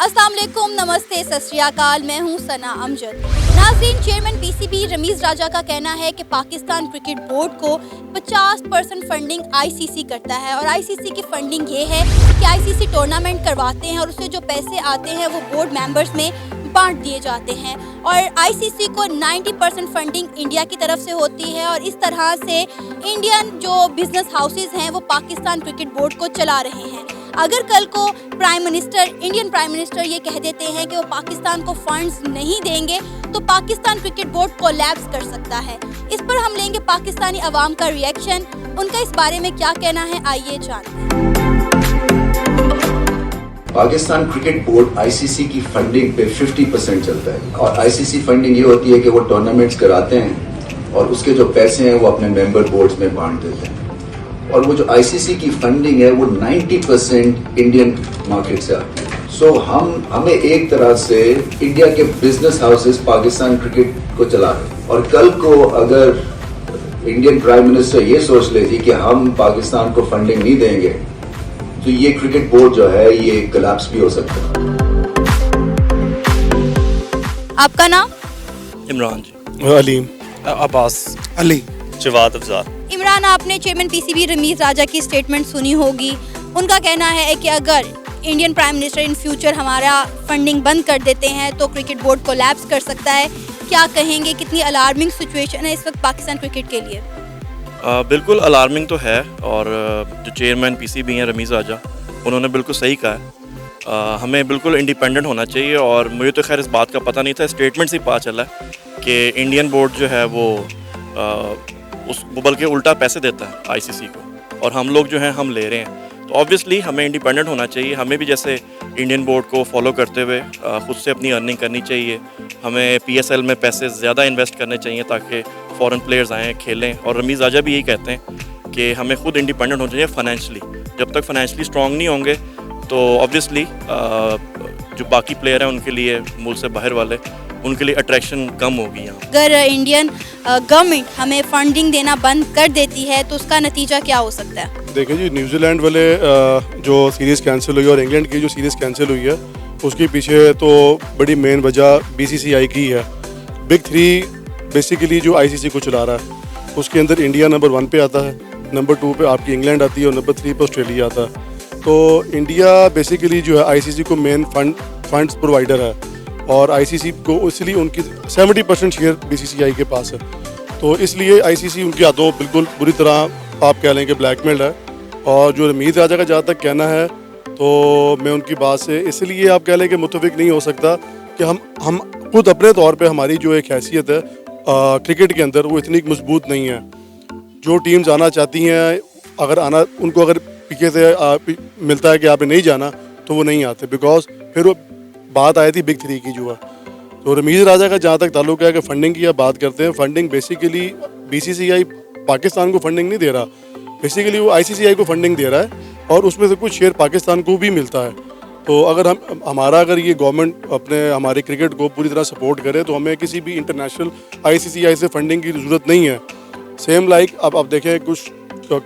अस्सलाम वालेकुम, नमस्ते, सत श्री अकाल। मैं हूं सना अमजद। नाज़रीन, चेयरमैन पीसीबी रमीज़ राजा का कहना है कि पाकिस्तान क्रिकेट बोर्ड को 50% फंडिंग आईसीसी करता है और आईसीसी की फंडिंग ये है कि आईसीसी टूर्नामेंट करवाते हैं और उससे जो पैसे आते हैं वो बोर्ड मेंबर्स में बांट दिए जाते हैं और आईसीसी को 90% फंडिंग इंडिया की तरफ से होती है और इस तरह से इंडियन जो बिजनेस हाउसेज हैं वो पाकिस्तान क्रिकेट बोर्ड को चला रहे हैं। अगर कल को इंडियन प्राइम मिनिस्टर ये कह देते हैं कि वो पाकिस्तान को फंड्स नहीं देंगे तो पाकिस्तान क्रिकेट बोर्ड कोलैप्स कर सकता है। इस पर हम लेंगे पाकिस्तानी अवाम का रिएक्शन, उनका इस बारे में क्या कहना है, आइए जानते हैं। पाकिस्तान क्रिकेट बोर्ड आईसीसी की फंडिंग पे 50% चलता है और आईसीसी फंडिंग ये होती है कि वो टूर्नामेंट्स कराते हैं और उसके जो पैसे हैं वो अपने मेंबर बोर्ड्स में बांट देते हैं और वो जो आईसीसी की फंडिंग है वो 90% इंडियन मार्केट से आती है। सो हमें एक तरह से इंडिया के बिजनेस हाउसेस पाकिस्तान क्रिकेट को चला रहे हैं और कल को अगर इंडियन प्राइम मिनिस्टर ये सोच लेती कि हम पाकिस्तान को फंडिंग नहीं देंगे तो ये क्रिकेट बोर्ड जो है ये कोलैप्स भी हो सकता है। आपका नाम? इमरान जी। अलीम, अब्बास, अली, जवाद अफजार। इमरान, आपने चेयरमैन पीसीबी रमीज़ राजा की स्टेटमेंट सुनी होगी। उनका कहना है कि अगर Indian prime minister in future हमारा फंडिंग बंद कर देते हैं तो क्रिकेट बोर्ड कोलैप्स कर सकता है। क्या कहेंगे, कितनी अलार्मिंग सिचुएशन है इस वक्त पाकिस्तान क्रिकेट के लिए? बिल्कुल अलार्मिंग तो है और जो चेयरमैन पीसीबी हैं रमीज़ राजा, उन्होंने बिल्कुल सही कहा है। हमें बिल्कुल इंडिपेंडेंट होना चाहिए और मुझे तो खैर इस बात का पता नहीं था, स्टेटमेंट से पता चला कि इंडियन बोर्ड जो है वो बल्कि उल्टा पैसे देता है आईसीसी को और हम लोग जो हैं हम ले रहे हैं। तो ऑब्वियसली हमें इंडिपेंडेंट होना चाहिए, हमें भी जैसे इंडियन बोर्ड को फॉलो करते हुए ख़ुद से अपनी अर्निंग करनी चाहिए। हमें पीएसएल में पैसे ज़्यादा इन्वेस्ट करने चाहिए ताकि फ़ॉरेन प्लेयर्स आएँ खेलें और रमीज़ राजा भी यही कहते हैं कि हमें खुद इंडिपेंडेंट होना चाहिए फाइनेंशली। जब तक फाइनेंशली स्ट्रॉन्ग नहीं होंगे तो ऑब्वियसली जो बाकी प्लेयर हैं उनके लिए, मुल्क से बाहर वाले, उनके लिए अट्रैक्शन कम होगी यहाँ। अगर इंडियन गवर्नमेंट हमें फंडिंग देना बंद कर देती है तो उसका नतीजा क्या हो सकता है? देखिए जी, न्यूजीलैंड वाले जो सीरीज़ कैंसिल हुई और इंग्लैंड की जो सीरीज़ कैंसिल हुई है उसके पीछे तो बड़ी मेन वजह बीसीसीआई की है। बिग थ्री बेसिकली जो आईसीसी को चला रहा है उसके अंदर इंडिया नंबर 1 पे आता है, नंबर 2 पे आपकी इंग्लैंड आती है और नंबर 3 पे ऑस्ट्रेलिया आता है। तो इंडिया बेसिकली जो है आईसीसी को मेन फंड्स प्रोवाइडर है और आईसीसी को इसलिए उनकी 70% शेयर बीसीसीआई के पास है। तो इसलिए आईसीसी उनके हाथों बिल्कुल बुरी तरह आप कह लें कि ब्लैकमेल है। और जो रमीज़ राजा का जहाँ तक कहना है तो मैं उनकी बात से इसलिए आप कह लें कि मुतफिक नहीं हो सकता कि हम खुद अपने तौर पे हमारी जो एक हैसियत है क्रिकेट के अंदर वो इतनी मजबूत नहीं है। जो टीम्स आना चाहती हैं उनको अगर पीछे से मिलता है कि आपने नहीं जाना तो वो नहीं आते, बिकॉज फिर वो बात आई थी बिग थ्री की जो है। तो रमीज़ राजा का जहाँ तक ताल्लुक है कि फंडिंग की आप बात करते हैं, फंडिंग बेसिकली बीसीसीआई पाकिस्तान को फंडिंग नहीं दे रहा, बेसिकली वो आईसीसीआई को फंडिंग दे रहा है और उसमें से कुछ शेयर पाकिस्तान को भी मिलता है। तो अगर अगर ये गवर्नमेंट हमारे क्रिकेट को पूरी तरह सपोर्ट करे तो हमें किसी भी इंटरनेशनल आईसीसीआई से फंडिंग की ज़रूरत नहीं है। सेम लाइक अब देखें कुछ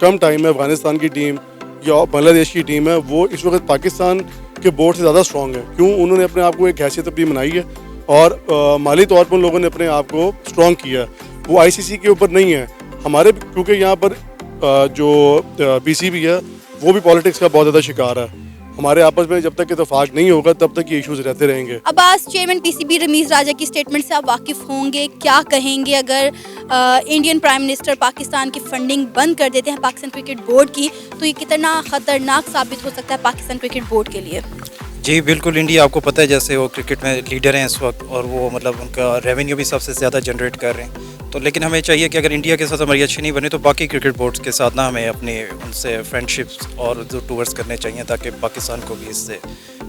कम टाइम में अफगानिस्तान की टीम या बांग्लादेश की टीम है वो इस वक्त पाकिस्तान के बोर्ड से ज़्यादा स्ट्रॉन्ग है। क्यों? उन्होंने अपने आप को एक हैसियत अपनी बनाई है और माली तौर पर उन लोगों ने अपने आप को स्ट्रॉन्ग किया है। वो आईसीसी के ऊपर नहीं है हमारे, क्योंकि यहाँ पर जो पीसीबी है वो भी पॉलिटिक्स का बहुत ज़्यादा शिकार है। हमारे आपस में जब तक इत्तेफाक नहीं होगा तब तक ये इश्यूज रहते रहेंगे। अब्बास, चेयरमैन पीसीबी रमीज़ राजा की स्टेटमेंट से आप वाकिफ होंगे, क्या कहेंगे अगर इंडियन प्राइम मिनिस्टर पाकिस्तान की फंडिंग बंद कर देते हैं पाकिस्तान क्रिकेट बोर्ड की, तो ये कितना ख़तरनाक साबित हो सकता है पाकिस्तान क्रिकेट बोर्ड के लिए? जी बिल्कुल, इंडिया आपको पता है जैसे वो क्रिकेट में लीडर हैं इस वक्त और वो मतलब उनका रेवेन्यू भी सबसे ज़्यादा जनरेट कर रहे हैं। तो लेकिन हमें चाहिए कि अगर इंडिया के साथ हमारी अच्छी नहीं बने तो बाकी क्रिकेट बोर्ड्स के साथ ना हमें अपने उनसे फ्रेंडशिप्स और जो टूर्स करने चाहिए ताकि पाकिस्तान को भी इससे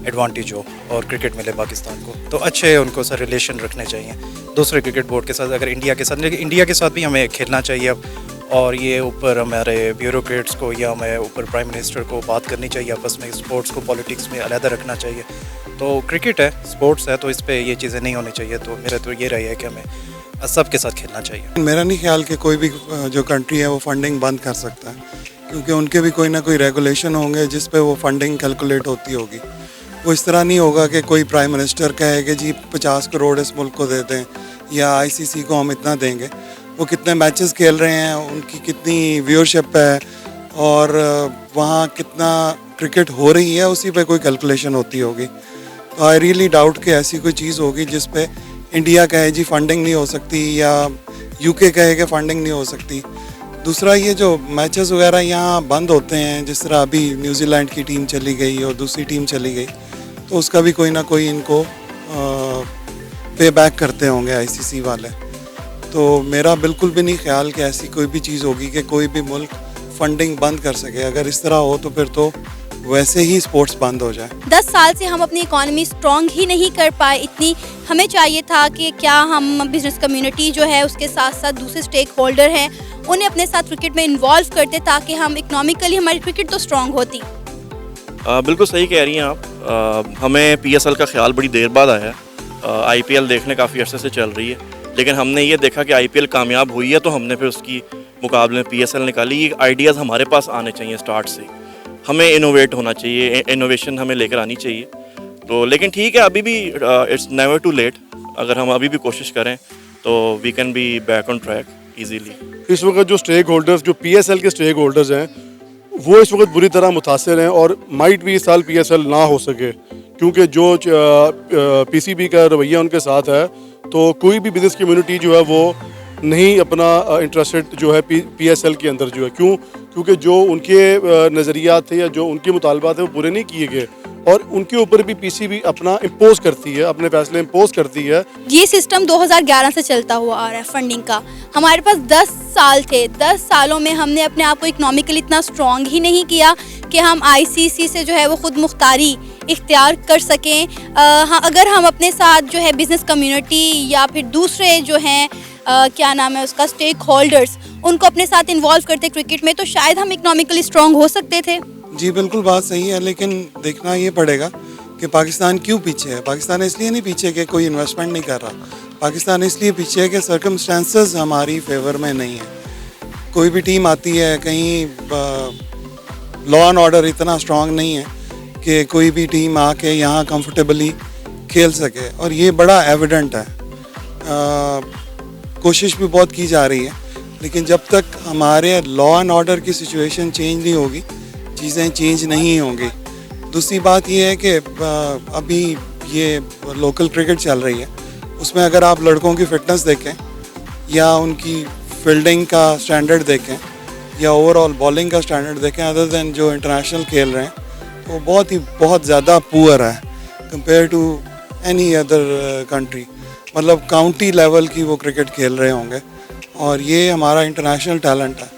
एडवांटेज हो और क्रिकेट मिले पाकिस्तान को। तो अच्छे उनको सर रिलेशन रखने चाहिए दूसरे क्रिकेट बोर्ड के साथ, अगर इंडिया के साथ, लेकिन इंडिया के साथ भी हमें खेलना चाहिए अब। और ये ऊपर हमारे ब्यूरोक्रेट्स को या हमें ऊपर प्राइम मिनिस्टर को बात करनी चाहिए आपस में, स्पोर्ट्स को पॉलिटिक्स में अलग रखना चाहिए। तो क्रिकेट है, स्पोर्ट्स है, तो इस पे ये चीज़ें नहीं होनी चाहिए। तो मेरा तो ये राय है कि हमें सब के साथ खेलना चाहिए। मेरा नहीं ख्याल कि कोई भी जो कंट्री है वो फंडिंग बंद कर सकता है, क्योंकि उनके भी कोई ना कोई रेगुलेशन होंगे जिस पे वो फंडिंग कैलकुलेट होती होगी। वो इस तरह नहीं होगा कि कोई प्राइम मिनिस्टर कहे कि जी 50 करोड़ इस मुल्क को दे दें या आईसीसी को हम इतना देंगे। वो कितने मैचेस खेल रहे हैं, उनकी कितनी व्यूअरशिप है और वहाँ कितना क्रिकेट हो रही है, उसी पे कोई कैलकुलेशन होती होगी। तो आई रियली डाउट कि ऐसी कोई चीज़ होगी जिस पे इंडिया कहे जी फंडिंग नहीं हो सकती या यूके कहे कि फंडिंग नहीं हो सकती। दूसरा, ये जो मैचेस वगैरह यहाँ बंद होते हैं, जिस तरह अभी न्यूजीलैंड की टीम चली गई और दूसरी टीम चली गई, तो उसका भी कोई ना कोई इनको पे बैक करते होंगे आईसीसी वाले। तो मेरा बिल्कुल भी नहीं ख्याल कि ऐसी कोई भी चीज़ होगी कि कोई भी मुल्क फंडिंग बंद कर सके। अगर इस तरह हो तो फिर तो वैसे ही स्पोर्ट्स बंद हो जाए। 10 साल से हम अपनी इकॉनमी स्ट्रॉन्ग ही नहीं कर पाए इतनी। हमें चाहिए था कि क्या हम बिजनेस कम्युनिटी जो है उसके साथ साथ दूसरे स्टेक होल्डर हैं उन्हें अपने साथ क्रिकेट में इन्वॉल्व करते ताकि हम इकोनॉमिकली हमारी क्रिकेट तो स्ट्रॉन्ग होती। बिल्कुल सही कह रही हैं आप। हमें पीएसएल का ख्याल बड़ी देर बाद आया। आईपीएल देखने काफ़ी अरसे से चल रही है, लेकिन हमने ये देखा कि आईपीएल कामयाब हुई है तो हमने फिर उसकी मुकाबले में पीएसएल निकाली। ये आइडियाज़ हमारे पास आने चाहिए स्टार्ट से। हमें इनोवेट होना चाहिए, इनोवेशन हमें लेकर आनी चाहिए। तो लेकिन ठीक है, अभी भी इट्स नेवर टू लेट। अगर हम अभी भी कोशिश करें तो we can be back on track easily. इस वक्त जो स्टेक होल्डर्स, जो पीएसएल के स्टेक होल्डर्स हैं, वो इस वक्त बुरी तरह मुतासर हैं और माइट भी इस साल पीएसएल ना हो सके, क्योंकि जो पीसीबी का रवैया उनके साथ है, तो कोई भी बिजनेस कम्युनिटी जो है वो नहीं अपना इंटरेस्टेड जो है पीएसएल के अंदर जो है। क्योंकि जो उनके नज़रियात थे या जो उनके मुतालबात थे वो पूरे नहीं किए गए और उनके ऊपर भी पीसीबी अपना इम्पोज करती है, अपने फैसले इम्पोज करती है। ये सिस्टम 2011 से चलता हुआ आ रहा है फंडिंग का। हमारे पास 10 साल थे। 10 सालों में हमने अपने आप को इकोनॉमिकली इतना स्ट्रॉन्ग ही नहीं किया कि हम आईसीसी से जो है वो खुद मुख्तारी इख्तियार कर सकें। हाँ, अगर हम अपने साथ जो है बिज़नेस कम्युनिटी या फिर दूसरे जो हैं क्या नाम है उसका, स्टेक होल्डर्स, उनको अपने साथ इन्वॉल्व करते क्रिकेट में, तो शायद हम इकोनॉमिकली स्ट्रॉन्ग हो सकते थे। जी बिल्कुल, बात सही है, लेकिन देखना ये पड़ेगा कि पाकिस्तान क्यों पीछे है। पाकिस्तान इसलिए नहीं पीछे कि कोई इन्वेस्टमेंट नहीं कर रहा। पाकिस्तान इसलिए पीछे है कि सर्कमस्टेंसेस हमारी फेवर में नहीं है। कोई भी टीम आती है, कहीं लॉ एंड ऑर्डर इतना स्ट्रांग नहीं है कि कोई भी टीम आके यहाँ कंफर्टेबली खेल सके, और ये बड़ा एविडेंट है। कोशिश भी बहुत की जा रही है, लेकिन जब तक हमारे लॉ एंड ऑर्डर की सिचुएशन चेंज नहीं होगी, चीज़ें चेंज नहीं होंगी। दूसरी बात ये है कि अभी ये लोकल क्रिकेट चल रही है, उसमें अगर आप लड़कों की फ़िटनेस देखें या उनकी फील्डिंग का स्टैंडर्ड देखें या ओवरऑल बॉलिंग का स्टैंडर्ड देखें, अदर दैन जो इंटरनेशनल खेल रहे हैं, तो बहुत ज़्यादा पुअर है compare to any other country. मतलब काउंटी लेवल की वो क्रिकेट खेल रहे होंगे, और ये हमारा इंटरनेशनल टैलेंट है।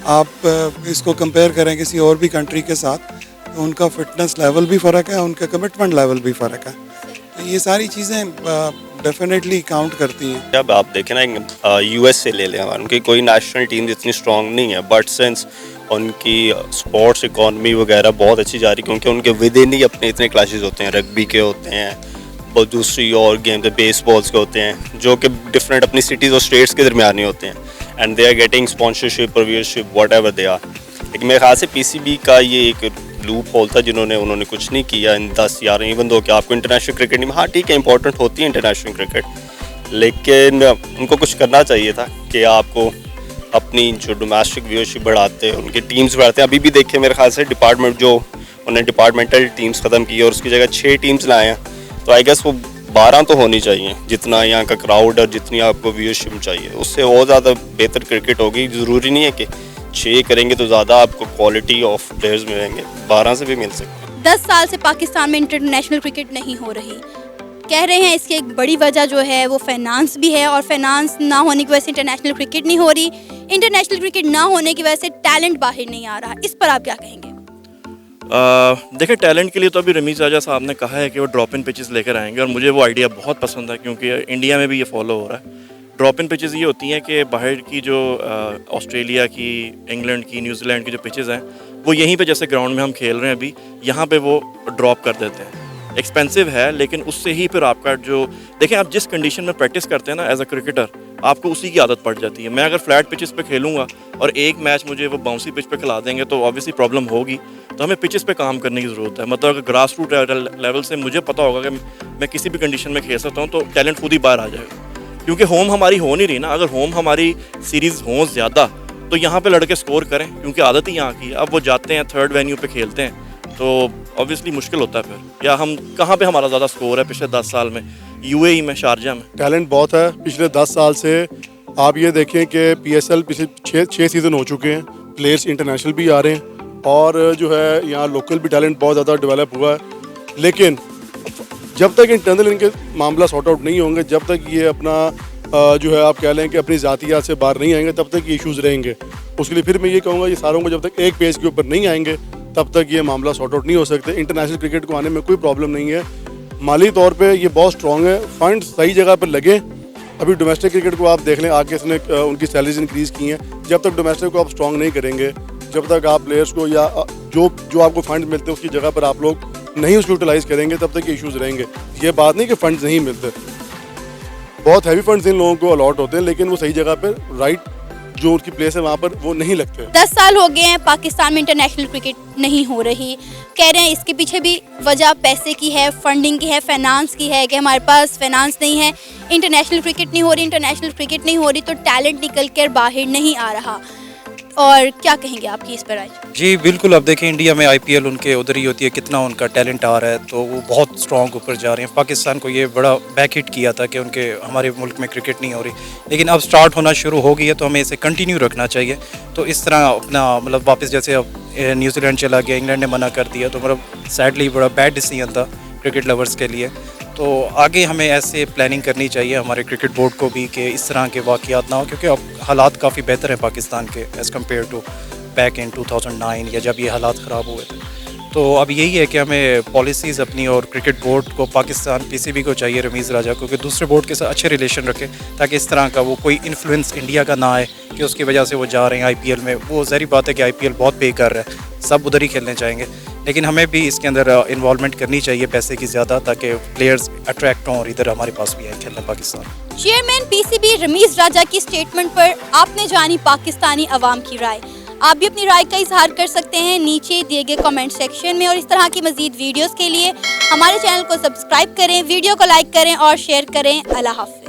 आप इसको कंपेयर करें किसी और भी कंट्री के साथ, तो उनका फिटनेस लेवल भी फ़र्क है, उनका कमिटमेंट लेवल भी फ़र्क है। तो ये सारी चीज़ें डेफिनेटली काउंट करती हैं। जब आप देखें ना, यूएस से ले लें, उनकी कोई नेशनल टीम इतनी स्ट्रॉन्ग नहीं है, बट सिंस उनकी स्पोर्ट्स इकॉनमी वगैरह बहुत अच्छी जा रही है, क्योंकि उनके विद इन ही अपने इतने क्लासेस होते हैं, रग्बी के होते हैं और दूसरी और गेम के बेसबॉल्स के होते हैं, जो कि डिफरेंट अपनी सिटीज़ और स्टेट्स के दरमियान ही होते हैं, and they are getting sponsorship और viewership whatever they are. लेकिन मेरे ख्याल से पीसीबी का ये एक लूप होल था उन्होंने कुछ नहीं किया इन 10 इवन दो कि आपको इंटरनेशनल क्रिकेट नहीं, हाँ ठीक है इंपॉर्टेंट होती है इंटरनेशनल क्रिकेट, लेकिन उनको कुछ करना चाहिए था कि आपको अपनी जो डोमेस्टिक व्यूअरशिप बढ़ाते हैं, उनकी टीम्स बढ़ाते हैं। अभी भी देखें, मेरे ख्याल से डिपार्टमेंट जो उन्होंने डिपार्टमेंटल टीम्स ख़त्म की और उसकी जगह 6 टीम्स लाए हैं, तो आई गेस वो 12 तो होनी चाहिए, जितना यहाँ का क्राउड और जितनी आपको व्यूअरशिप चाहिए, उससे और ज़्यादा बेहतर क्रिकेट होगी। ज़रूरी नहीं है कि 6 करेंगे तो ज़्यादा आपको क्वालिटी ऑफ प्लेयर्स मिलेंगे, 12 से भी मिल सकते। 10 साल से पाकिस्तान में इंटरनेशनल क्रिकेट नहीं हो रही, कह रहे हैं इसकी एक बड़ी वजह जो है वो फाइनेंस भी है, और फाइनेंस ना होने की वजह से इंटरनेशनल क्रिकेट नहीं हो रही। इंटरनेशनल क्रिकेट ना होने की वजह से टैलेंट बाहर नहीं आ रहा। इस पर आप क्या कहेंगे? देखिए, टैलेंट के लिए तो अभी रमीज़ राजा साहब ने कहा है कि वो ड्रॉप इन पिचेस लेकर आएंगे, और मुझे वो आइडिया बहुत पसंद है, क्योंकि इंडिया में भी ये फॉलो हो रहा है। ड्रॉप इन पिचेस ये होती हैं कि बाहर की जो ऑस्ट्रेलिया की, इंग्लैंड की, न्यूजीलैंड की जो पिचेस हैं, वो यहीं पे जैसे ग्राउंड में हम खेल रहे हैं अभी, यहाँ पे वो ड्रॉप कर देते हैं। एक्सपेंसिव है, लेकिन उससे ही फिर आपका जो देखें, आप जिस कंडीशन में प्रैक्टिस करते हैं ना एज अ क्रिकेटर, आपको उसी की आदत पड़ जाती है। मैं अगर फ्लैट पिचेस पे खेलूंगा और एक मैच मुझे वो बाउंसी पिच पे खिला देंगे तो ऑब्वियसली प्रॉब्लम होगी। तो हमें पिचेस पे काम करने की ज़रूरत है। मतलब अगर ग्रास रूट लेवल से मुझे पता होगा कि मैं किसी भी कंडीशन में खेल सकता हूँ तो टैलेंट खुद ही बाहर आ जाएगा। क्योंकि होम हमारी हो नहीं रही ना, अगर होम हमारी सीरीज़ हो ज़्यादा तो यहाँ पे लड़के स्कोर करें, क्योंकि आदत ही यहाँ की है। अब वो जाते हैं थर्ड वेन्यू पे खेलते हैं तो ऑब्वियसली मुश्किल होता है फिर। या हम कहाँ पे हमारा ज़्यादा स्कोर है पिछले 10 साल में? यूएई में, शारजा में। टैलेंट बहुत है। पिछले 10 साल से आप ये देखें कि PSL पिछले 6 सीज़न हो चुके हैं, प्लेयर्स इंटरनेशनल भी आ रहे हैं और जो है यहाँ लोकल भी टैलेंट बहुत ज़्यादा डेवलप हुआ है। लेकिन जब तक इंटरनल इनके मामला सॉर्ट आउट नहीं होंगे, जब तक ये अपना जो है आप कह लें कि अपनी ज़ातियात से बाहर नहीं आएंगे, तब तक ये इश्यूज़ रहेंगे। उसके लिए फिर मैं ये कहूँगा, ये सारों को जब तक एक पेज के ऊपर नहीं आएंगे तब तक ये मामला सॉर्ट आउट नहीं हो सकते। इंटरनेशनल क्रिकेट को आने में कोई प्रॉब्लम नहीं है। माली तौर पे ये बहुत स्ट्रॉन्ग है, फंड सही जगह पर लगे। अभी डोमेस्टिक क्रिकेट को आप देख लें, आगे इसने उनकी सैलरीज इंक्रीज़ की हैं। जब तक डोमेस्टिक को आप स्ट्रॉन्ग नहीं करेंगे, जब तक आप प्लेयर्स को या जो आपको फंड मिलते हैं उसकी जगह पर आप लोग नहीं उसको यूटिलाइज़ करेंगे, तब तक ये इशूज़ रहेंगे। ये बात नहीं कि फंड्स नहीं मिलते, बहुत हैवी फंड्स इन लोगों को अलॉट होते हैं, लेकिन वो सही जगह पर राइट जो उनकी प्लेस है वहाँ पर वो नहीं लगते। 10 साल हो गए हैं पाकिस्तान में इंटरनेशनल क्रिकेट नहीं हो रही। कह रहे हैं इसके पीछे भी वजह पैसे की है, फंडिंग की है, फाइनेंस की है कि हमारे पास फाइनेंस नहीं है, इंटरनेशनल क्रिकेट नहीं हो रही। इंटरनेशनल क्रिकेट नहीं हो रही तो टैलेंट निकल कर बाहर नहीं आ रहा। और क्या कहेंगे आपकी इस पर राय? जी बिल्कुल, अब देखें इंडिया में IPL उनके उधर ही होती है, कितना उनका टैलेंट आ रहा है, तो वो बहुत स्ट्रॉन्ग ऊपर जा रहे हैं। पाकिस्तान को ये बड़ा बैक हिट किया था कि उनके हमारे मुल्क में क्रिकेट नहीं हो रही, लेकिन अब स्टार्ट होना शुरू हो गई है तो हमें इसे कंटिन्यू रखना चाहिए। तो इस तरह अपना मतलब वापस जैसे अब न्यूजीलैंड चला गया, इंग्लैंड ने मना कर दिया, तो मतलब सैडली बड़ा बैड डिसीजन था क्रिकेट लवर्स के लिए। तो आगे हमें ऐसे प्लानिंग करनी चाहिए हमारे क्रिकेट बोर्ड को भी कि इस तरह के वाक़यात ना हो, क्योंकि अब हालात काफ़ी बेहतर हैं पाकिस्तान के as compare to back in 2009 या जब ये हालात ख़राब हुए थे। तो अब यही है कि हमें पॉलिसीज़ अपनी और क्रिकेट बोर्ड को, पाकिस्तान PCB को चाहिए, रमीज़ राजा को, कि दूसरे बोर्ड के साथ अच्छे रिलेशन रखें ताकि इस तरह का वो कोई इन्फ्लुएंस इंडिया का ना आए कि उसकी वजह से वो जा रहे हैं IPL में। वो ज़ाहिर बात है कि IPL बहुत पे कर रहा है, सब उधर ही खेलने चाहेंगे, लेकिन हमें भी इसके अंदर इन्वॉल्वमेंट करनी चाहिए पैसे की ज़्यादा, ताकि प्लेयर्स अट्रैक्ट हों और इधर हमारे पास भी आए खेलने पाकिस्तान। चेयरमैन PCB रमीज़ राजा की स्टेटमेंट पर आपने जानी पाकिस्तानी अवाम की राय। आप भी अपनी राय का इजहार कर सकते हैं नीचे दिए गए कमेंट सेक्शन में, और इस तरह की मज़ीद वीडियोस के लिए हमारे चैनल को सब्सक्राइब करें, वीडियो को लाइक करें और शेयर करें। अल्लाह हाफ़िज़।